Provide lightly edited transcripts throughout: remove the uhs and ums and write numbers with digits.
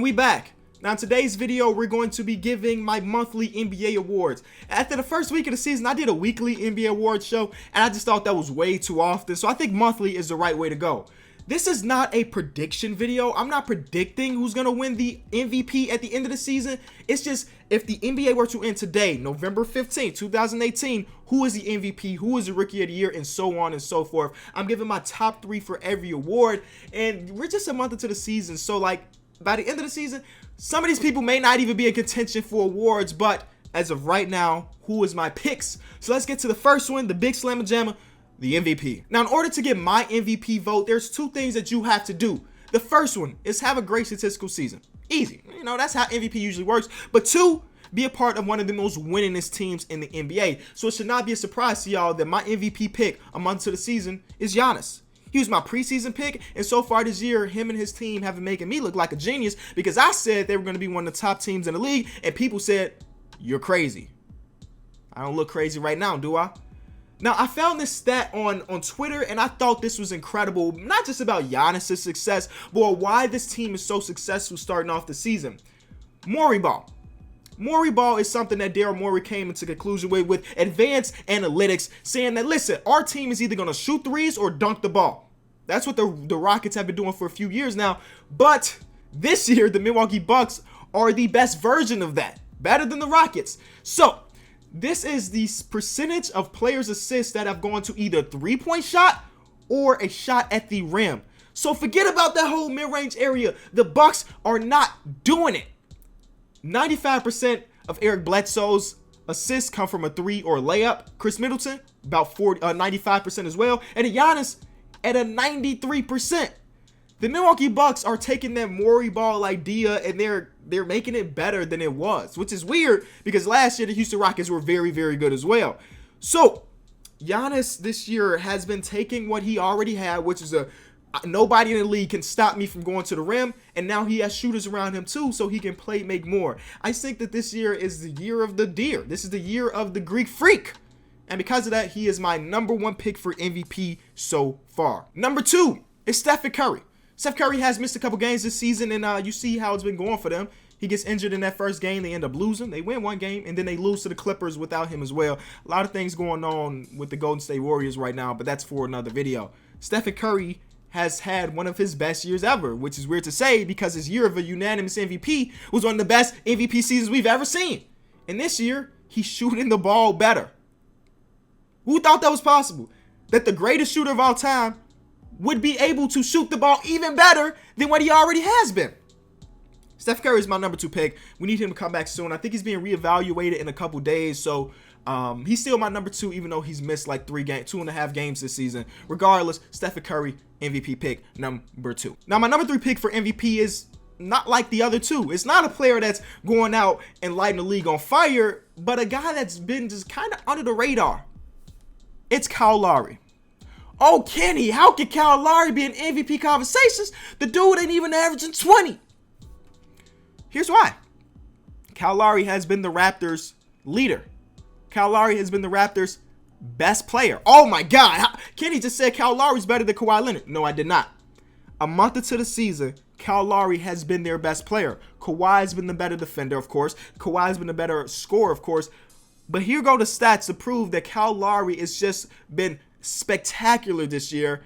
And we back. Now in today's video, we're going to be giving my monthly NBA awards. After the first week of the season, I did a weekly NBA awards show, and I just thought that was way too often. So I think monthly is the right way to go. This is not a prediction video. I'm not predicting who's going to win the MVP at the end of the season. It's just, if the NBA were to end today, November 15th, 2018, who is the MVP, who is the Rookie of the Year, and so on and so forth. I'm giving my top 3 for every award, and we're just a month into the season, so like, by the end of the season, some of these people may not even be in contention for awards, but as of right now, who is my picks? So let's get to the first one, the big slamma jamma, the MVP. Now, in order to get my MVP vote, there's 2 things that you have to do. The first one is have a great statistical season. Easy. You know, that's how MVP usually works. But 2, be a part of one of the most winningest teams in the NBA. So it should not be a surprise to y'all that my MVP pick a month into the season is Giannis. He was my preseason pick, and so far this year, him and his team have been making me look like a genius because I said they were going to be one of the top teams in the league, and people said, you're crazy. I don't look crazy right now, do I? Now, I found this stat on Twitter, and I thought this was incredible, not just about Giannis' success, but why this team is so successful starting off the season. Morey ball. Morey ball is something that Daryl Morey came into conclusion with advanced analytics, saying that, listen, our team is either going to shoot threes or dunk the ball. That's what the Rockets have been doing for a few years now. But this year, the Milwaukee Bucks are the best version of that. Better than the Rockets. So, this is the percentage of players' assists that have gone to either three-point shot or a shot at the rim. So, forget about that whole mid-range area. The Bucks are not doing it. 95% of Eric Bledsoe's assists come from a 3 or layup. Chris Middleton, about 95% as well. And Giannis at a 93%. The Milwaukee Bucks are taking that Morey ball idea and they're making it better than it was, which is weird because last year the Houston Rockets were very, very good as well. So Giannis this year has been taking what he already had, which is nobody in the league can stop me from going to the rim, and now he has shooters around him too, so he can make more. I think that this year is the year of the deer. This is the year of the Greek freak, and because of that, he is my number 1 pick for MVP so far. Number 2 is Stephen Curry. Steph Curry has missed a couple games this season, and you see how it's been going for them. He gets injured in that first game. They end up losing. They win one game, and then they lose to the Clippers without him as well. A lot of things going on with the Golden State Warriors right now, but that's for another video. Stephen Curry has had one of his best years ever, which is weird to say because his year of a unanimous MVP was one of the best MVP seasons we've ever seen. And this year, he's shooting the ball better. Who thought that was possible? That the greatest shooter of all time would be able to shoot the ball even better than what he already has been. Steph Curry is my number 2 pick. We need him to come back soon. I think he's being reevaluated in a couple days, so he's still my number 2, even though he's missed like 2.5 games this season. Regardless, Stephen Curry, MVP pick number 2. Now, my number 3 pick for MVP is not like the other 2. It's not a player that's going out and lighting the league on fire, but a guy that's been just kind of under the radar. It's Kyle Lowry. Oh, Kenny, how can Kyle Lowry be in MVP conversations? The dude ain't even averaging 20. Here's why. Kyle Lowry has been the Raptors' leader. Kyle Lowry has been the Raptors' best player. Oh my God. Kenny just said Kyle Lowry's better than Kawhi Leonard. No, I did not. A month into the season, Kyle Lowry has been their best player. Kawhi's been the better defender, of course. Kawhi's been the better scorer, of course. But here go the stats to prove that Kyle Lowry has just been spectacular this year,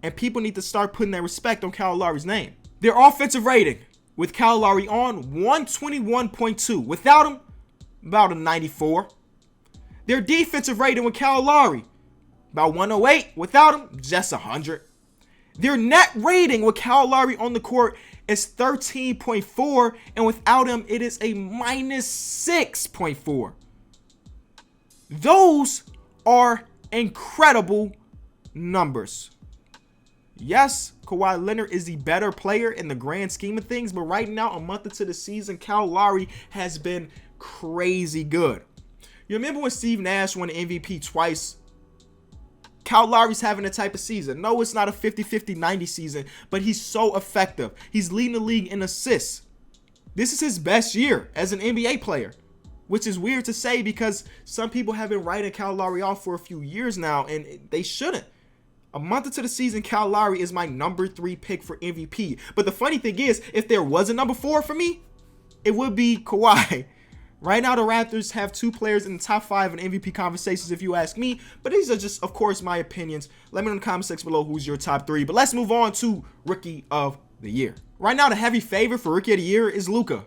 and people need to start putting their respect on Kyle Lowry's name. Their offensive rating with Kyle Lowry on 121.2. Without him, about a 94. Their defensive rating with Kyle Lowry, about 108. Without him, just 100. Their net rating with Kyle Lowry on the court is 13.4, and without him, it is a minus 6.4. Those are incredible numbers. Yes, Kawhi Leonard is the better player in the grand scheme of things, but right now, a month into the season, Kyle Lowry has been crazy good. You remember when Steve Nash won the MVP twice? Kyle Lowry's having a type of season. No, it's not a 50-50-90 season, but he's so effective. He's leading the league in assists. This is his best year as an NBA player, which is weird to say because some people have been writing Kyle Lowry off for a few years now, and they shouldn't. A month into the season, Kyle Lowry is my number 3 pick for MVP. But the funny thing is, if there was a number 4 for me, it would be Kawhi. Right now, the Raptors have 2 players in the top 5 in MVP conversations, if you ask me. But these are just, of course, my opinions. Let me know in the comment section below who's your top 3. But let's move on to Rookie of the Year. Right now, the heavy favorite for Rookie of the Year is Luka.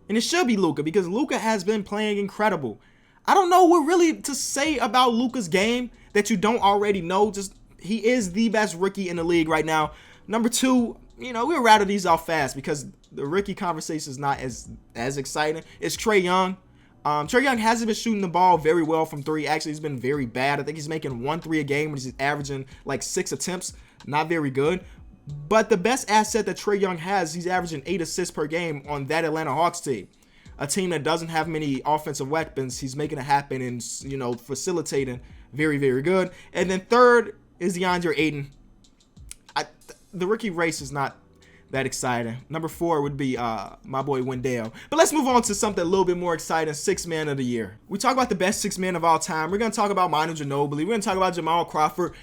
And it should be Luka because Luka has been playing incredible. I don't know what really to say about Luka's game that you don't already know. Just he is the best rookie in the league right now. Number 2, we'll rattle these off fast because the rookie conversation is not as exciting. It's Trae Young. Trae Young hasn't been shooting the ball very well from 3. Actually, he's been very bad. I think he's making 1 3 a game when he's averaging like 6 attempts. Not very good. But the best asset that Trae Young has, he's averaging 8 assists per game on that Atlanta Hawks team. A team that doesn't have many offensive weapons. He's making it happen and, facilitating very, very good. And then 3rd is DeAndre Ayton. The rookie race is not that exciting. Number 4 would be my boy Wendell. But let's move on to something a little bit more exciting. 6th man of the year. We talk about the best 6 men of all time. We're going to talk about Manu Ginobili. We're going to talk about Jamal Crawford.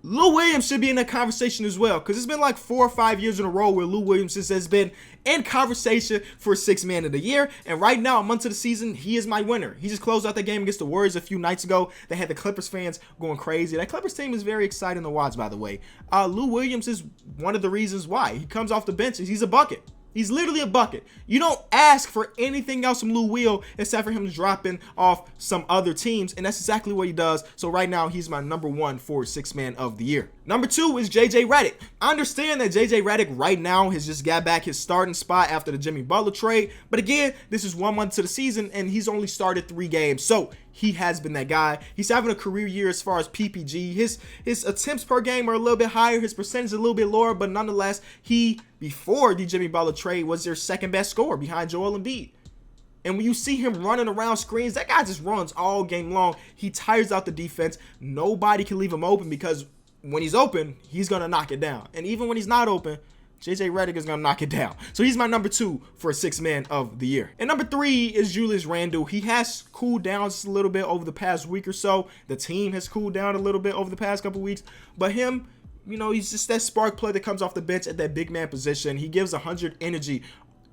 Lou Williams should be in that conversation as well because it's been like 4 or 5 years in a row where Lou Williams has been in conversation for 6th man of the year. And right now, a month of the season, he is my winner. He just closed out that game against the Warriors a few nights ago. They had the Clippers fans going crazy. That Clippers team is very exciting to watch, by the way. Lou Williams is one of the reasons why. He comes off the bench and he's a bucket. He's literally a bucket. You don't ask for anything else from Lou Will except for him dropping off some other teams, and that's exactly what he does. So right now, he's my number 1 for 6th man of the year. Number 2 is JJ Redick. I understand that JJ Redick right now has just got back his starting spot after the Jimmy Butler trade, but again, this is 1 month to the season, and he's only started 3 games, so he has been that guy. He's having a career year as far as PPG. His attempts per game are a little bit higher. His percentage is a little bit lower, but nonetheless, he, before the Jimmy Butler trade, was their 2nd best scorer behind Joel Embiid. And when you see him running around screens, that guy just runs all game long. He tires out the defense. Nobody can leave him open because when he's open, he's going to knock it down. And even when he's not open, JJ Redick is going to knock it down. So he's my number 2 for 6th man of the year. And number 3 is Julius Randle. He has cooled down just a little bit over the past week or so. The team has cooled down a little bit over the past couple weeks. But him, he's just that spark play that comes off the bench at that big man position. He gives 100 energy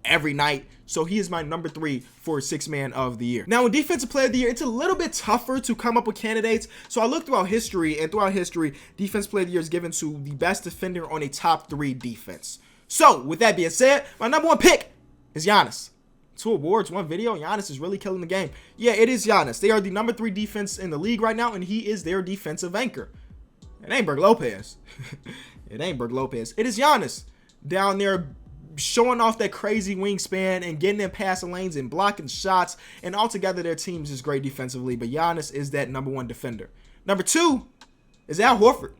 every night. So he is my number 3 for 6th man of the year. Now, in defensive player of the year, it's a little bit tougher to come up with candidates. So I looked throughout history, and throughout history, defensive player of the year is given to the best defender on a top 3 defense. So with that being said, my number 1 pick is Giannis. 2 awards, 1 video. Giannis is really killing the game. Yeah, it is Giannis. They are the number 3 defense in the league right now, and he is their defensive anchor. It ain't Brook Lopez. It ain't Brook Lopez. It is Giannis down there showing off that crazy wingspan and getting in passing lanes and blocking shots. And altogether, their team is just great defensively. But Giannis is that number 1 defender. Number 2 is Al Horford.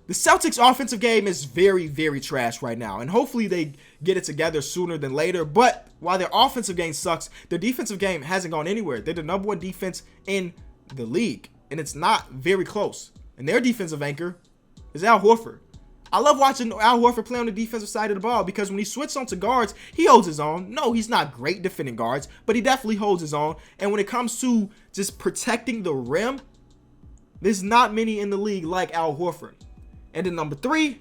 The Celtics offensive game is very, very trash right now. And hopefully they get it together sooner than later. But while their offensive game sucks, their defensive game hasn't gone anywhere. They're the number 1 defense in the league. And it's not very close. And their defensive anchor is Al Horford. I love watching Al Horford play on the defensive side of the ball because when he switches on to guards, he holds his own. No, he's not great defending guards, but he definitely holds his own. And when it comes to just protecting the rim, there's not many in the league like Al Horford. And then number 3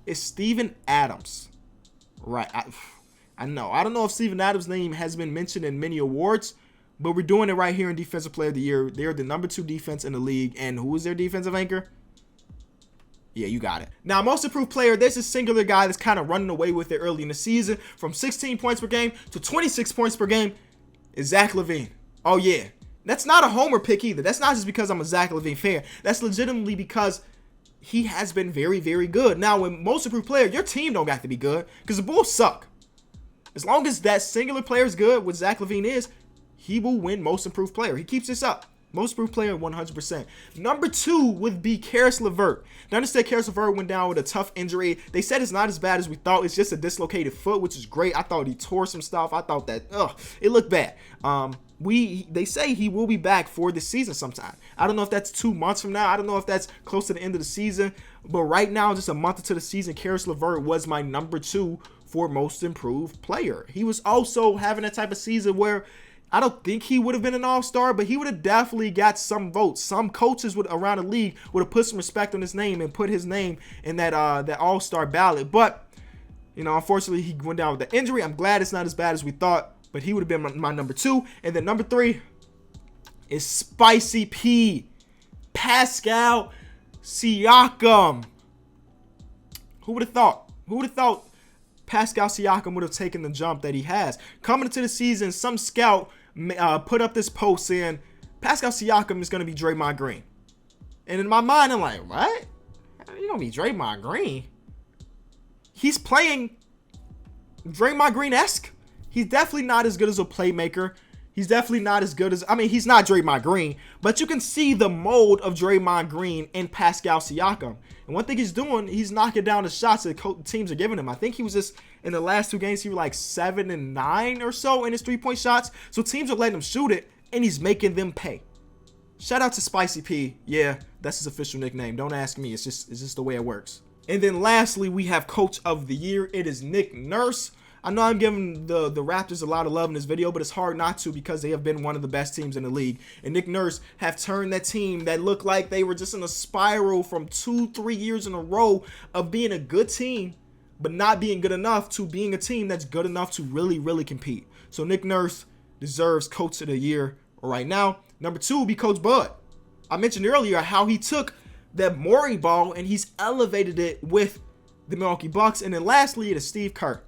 is Steven Adams. Right, I know. I don't know if Steven Adams' name has been mentioned in many awards, but we're doing it right here in Defensive Player of the Year. They're the number 2 defense in the league. And who is their defensive anchor? Yeah, you got it. Now, most improved player, there's a singular guy that's kind of running away with it early in the season. From 16 points per game to 26 points per game is Zach LaVine. Oh, yeah. That's not a homer pick either. That's not just because I'm a Zach LaVine fan. That's legitimately because he has been very, very good. Now, when most improved player, your team don't got to be good because the Bulls suck. As long as that singular player is good, what Zach LaVine is, he will win most improved player. He keeps this up. Most improved player, 100%. Number 2 would be Karis LeVert. Now, understand Karis LeVert went down with a tough injury. They said it's not as bad as we thought. It's just a dislocated foot, which is great. I thought he tore some stuff. I thought that, it looked bad. They say he will be back for this season sometime. I don't know if that's 2 months from now. I don't know if that's close to the end of the season. But right now, just a month into the season, Karis LeVert was my number 2 for most improved player. He was also having that type of season where I don't think he would have been an all-star, but he would have definitely got some votes. Some coaches around the league would have put some respect on his name and put his name in that all-star ballot. But, you know, unfortunately, he went down with the injury. I'm glad it's not as bad as we thought, but he would have been my number 2. And then number 3 is Spicy P, Pascal Siakam. Who would have thought? Who would have thought Pascal Siakam would have taken the jump that he has? Coming into the season, some scout put up this post saying Pascal Siakam is going to be Draymond Green. And in my mind, I'm like, what? You going to be Draymond Green? He's playing Draymond Green-esque. He's definitely not as good as a playmaker. He's definitely not as good as, I mean, he's not Draymond Green, but you can see the mold of Draymond Green in Pascal Siakam. And one thing he's doing, he's knocking down the shots that teams are giving him. I think he was just, in the last 2 games, he was like 7 and 9 or so in his 3-point shots. So teams are letting him shoot it, and he's making them pay. Shout out to Spicy P. Yeah, that's his official nickname. Don't ask me. It's just the way it works. And then lastly, we have Coach of the Year. It is Nick Nurse. I know I'm giving the Raptors a lot of love in this video, but it's hard not to because they have been one of the best teams in the league. And Nick Nurse have turned that team that looked like they were just in a spiral from 2-3 years in a row of being a good team, but not being good enough, to being a team that's good enough to really, really compete. So Nick Nurse deserves Coach of the Year right now. Number 2 will be Coach Bud. I mentioned earlier how he took that Morey ball and he's elevated it with the Milwaukee Bucks. And then lastly, it is Steve Kerr.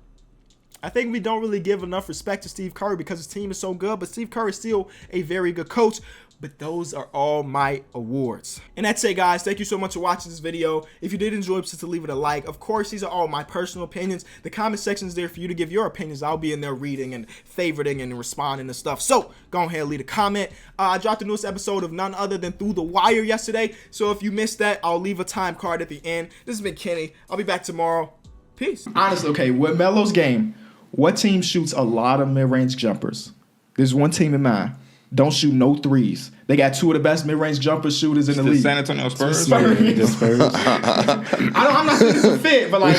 I think we don't really give enough respect to Steve Kerr because his team is so good, but Steve Kerr is still a very good coach. But those are all my awards. And that's it, guys. Thank you so much for watching this video. If you did enjoy, please leave it a like. Of course, these are all my personal opinions. The comment section is there for you to give your opinions. I'll be in there reading and favoriting and responding and stuff. So go ahead and leave a comment. I dropped the newest episode of none other than Through the Wire yesterday. So if you missed that, I'll leave a time card at the end. This has been Kenny. I'll be back tomorrow. Peace. Honestly, okay, with Melo's game, what team shoots a lot of mid-range jumpers? There's one team in mind. Don't shoot no threes. They got 2 of the best mid-range jumper shooters in the league. San Antonio Spurs? Spurs. I'm not saying it's a fit, but like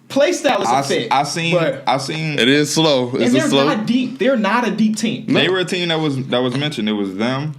play style is a fit. I seen. It is slow. And they're not deep. They're not a deep team. They were a team that was mentioned. It was them.